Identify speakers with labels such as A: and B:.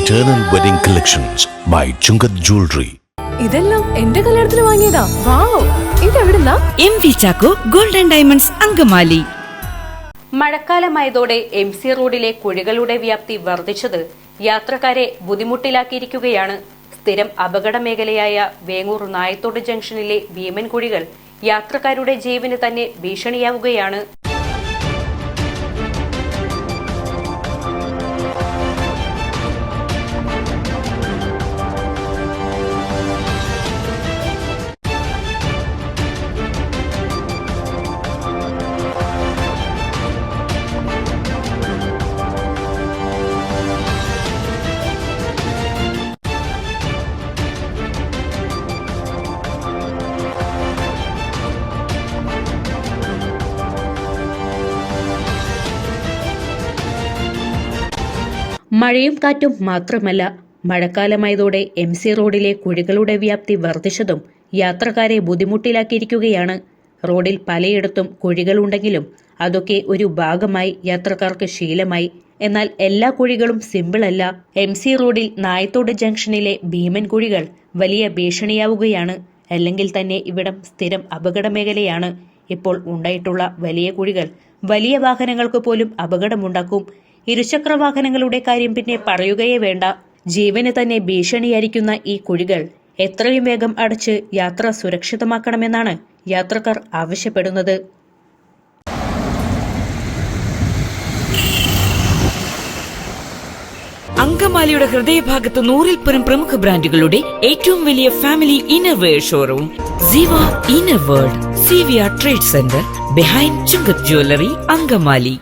A: Eternal Wedding Collections by Chungat Jewelry.
B: ഇതെല്ലാം എന്റെ കല്യാണത്തിന് വാങ്ങിയതാ. വാവ്, ഇതെവിടുന്നാ?
C: MV Chacko golden diamonds Angamaly.
D: മഴക്കാലമായതോടെ MC റോഡിലെ കുഴികളുടെ വ്യാപ്തി വർദ്ധിച്ചത് യാത്രക്കാരെ ബുദ്ധിമുട്ടിലാക്കിയിരിക്കുകയാണ്. സ്ഥിരം അപകട മേഖലയായ വേങ്ങൂർ നായത്തോട് ജംഗ്ഷനിലെ ഭീമൻ കുഴികൾ യാത്രക്കാരുടെ ജീവന് തന്നെ ഭീഷണിയാവുകയാണ്. മഴയും കാറ്റും മാത്രമല്ല, മഴക്കാലമായതോടെ MC റോഡിലെ കുഴികളുടെ വ്യാപ്തി വർദ്ധിച്ചതും യാത്രക്കാരെ ബുദ്ധിമുട്ടിലാക്കിയിരിക്കുകയാണ്. റോഡിൽ പലയിടത്തും കുഴികളുണ്ടെങ്കിലും അതൊക്കെ ഒരു ഭാഗമായി യാത്രക്കാർക്ക് ശീലമായി. എന്നാൽ എല്ലാ കുഴികളും സിമ്പിളല്ല. MC റോഡിൽ നായത്തോട് ജംഗ്ഷനിലെ ഭീമൻ കുഴികൾ വലിയ ഭീഷണിയാവുകയാണ്. അല്ലെങ്കിൽ തന്നെ ഇവിടം സ്ഥിരം അപകട മേഖലയാണ്. ഇപ്പോൾ ഉണ്ടായിട്ടുള്ള വലിയ കുഴികൾ വലിയ വാഹനങ്ങൾക്ക് പോലും അപകടമുണ്ടാക്കും. ഇരുചക്ര വാഹനങ്ങളുടെ കാര്യം പിന്നെ പറയുകയേ വേണ്ട. ജീവന് തന്നെ ഭീഷണിയായിരിക്കുന്ന ഈ കുഴികൾ എത്രയും വേഗം അടച്ച് യാത്ര സുരക്ഷിതമാക്കണമെന്നാണ് യാത്രക്കാർ ആവശ്യപ്പെടുന്നത്.
C: അങ്കമാലിയുടെ ഹൃദയഭാഗത്ത് 100-ൽ-പരം പ്രമുഖ ബ്രാൻഡുകളുടെ ഏറ്റവും വലിയ ഫാമിലി ഇന്നർവെയർ ഷോറൂം ജീവ inner world CVR trade centre behind Chungath jewellery Angamaly.